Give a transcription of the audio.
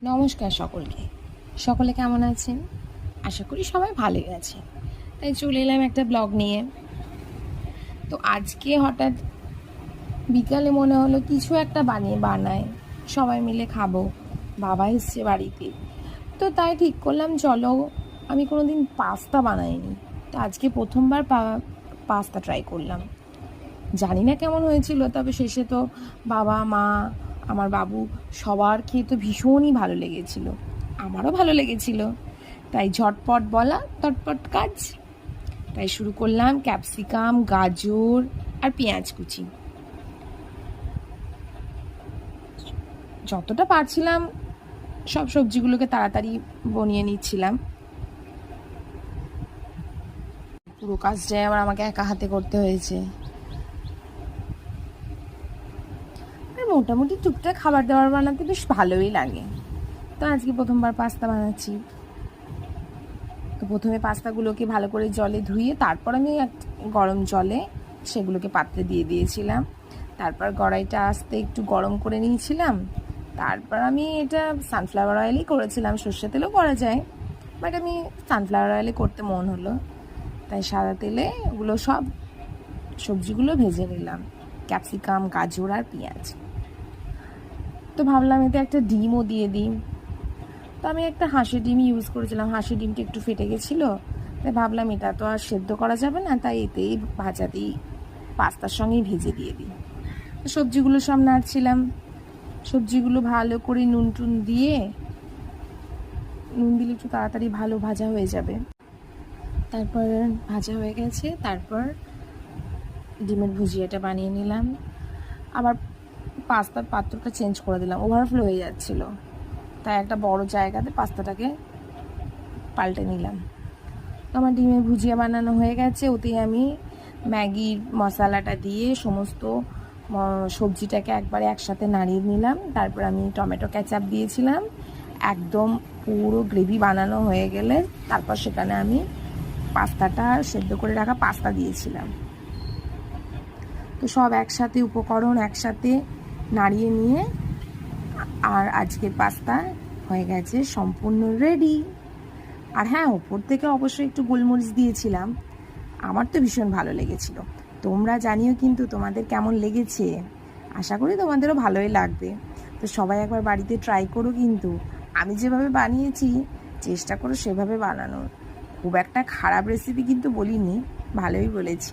নমস্কার সকলকে। সকলে কেমন আছেন? আশা করি সবাই ভালোই আছে। তাই চলে এলাম একটা ব্লগ নিয়ে। তো আজকে হঠাৎ বিকালে মনে হলো কিছু একটা বানায় সবাই মিলে খাবো। বাবা এসছে বাড়িতে, তো তাই ঠিক করলাম চলো, আমি কোনোদিন পাস্তা বানাইনি, তো আজকে প্রথমবার পাস্তা ট্রাই করলাম। জানি না কেমন হয়েছিল, তবে শেষে তো বাবা মা আমার বাবু সবার খেয়ে তো ভীষণই ভালো লেগেছিল, আমারও ভালো লেগেছিল। তাই ঝটপট বলা তটপট কাজ। তাই শুরু করলাম ক্যাপসিকাম, গাজর আর পেঁয়াজ কুচি। যতটা পারছিলাম সব সবজিগুলোকে তাড়াতাড়ি বনিয়ে নিচ্ছিলাম। পুরো কাজটাই আবার আমাকে একা হাতে করতে হয়েছে। আর মোটামুটি টুকটাক খাবার দাবার বানাতে বেশ ভালোই লাগে। তো আজকে প্রথমবার পাস্তা বানাচ্ছি। তো প্রথমে পাস্তাগুলোকে ভালো করে জলে ধুয়ে তারপর আমি গরম জলে সেগুলোকে পাত্রে দিয়ে দিয়েছিলাম। তারপর কড়াইটা আস্তে একটু গরম করে নিয়েছিলাম। তারপর আমি এটা সানফ্লাওয়ার অয়েলেই করেছিলাম, সর্ষে তেলেও করা যায়, বাট আমি সানফ্লাওয়ার অয়েলে করতে মন হলো, তাই সাদা তেলে ওগুলো সব সবজিগুলো ভেজে নিলাম, ক্যাপসিকাম, গাজর আর পেঁয়াজ। তো ভাবলাম এতে একটা ডিমও দিয়ে দিই। তো আমি একটা হাঁসের ডিম ইউজ করেছিলাম, হাঁসের ডিমটা একটু ফেটে গেছিলো, তাই ভাবলাম এটা তো আর সেদ্ধ করা যাবে না, তাই এতেই ভাজাতেই পাস্তার সঙ্গেই ভেজে দিয়ে দিই। সবজিগুলো সব নাড়ছিলাম, সবজিগুলো ভালো করে নুন টুন দিয়ে, নুন দিলে একটু তাড়াতাড়ি ভালো ভাজা হয়ে যাবে। তারপর ভাজা হয়ে গেছে, তারপর ডিমের ভুজিয়াটা বানিয়ে নিলাম। আবার পাস্তার পাত্রটা চেঞ্জ করে দিলাম, ওভারফ্লো হয়ে যাচ্ছিলো, তাই একটা বড় জায়গাতে পাস্তাটাকে পাল্টে নিলাম। তো আমার ডিমের ভুজিয়া বানানো হয়ে গেছে। ওতেই আমি ম্যাগির মশলাটা দিয়ে সমস্ত সবজিটাকে একবারে একসাথে নাড়িয়ে নিলাম। তারপর আমি টমেটো কেচাপ দিয়েছিলাম। একদম পুরো গ্রেভি বানানো হয়ে গেলে তারপর সেখানে আমি পাস্তাটা সেদ্ধ করে রাখা পাস্তা দিয়েছিলাম। তো সব একসাথে উপকরণ একসাথে নাড়িয়ে নিয়ে আর আজকের পাস্তা হয়ে গেছে সম্পূর্ণ রেডি। আর হ্যাঁ, ওপর থেকে অবশ্যই একটু গোলমরিচ দিয়েছিলাম, আমার তো ভীষণ ভালো লেগেছিল। তোমরা জানিও কিন্তু তোমাদের কেমন লেগেছে, আশা করি তোমাদেরও ভালোই লাগবে। তো সবাই একবার বাড়িতে ট্রাই করো, কিন্তু আমি যেভাবে বানিয়েছি চেষ্টা করো সেভাবে বানানোর। খুব একটা খারাপ রেসিপি কিন্তু বলিনি, ভালোই বলেছি।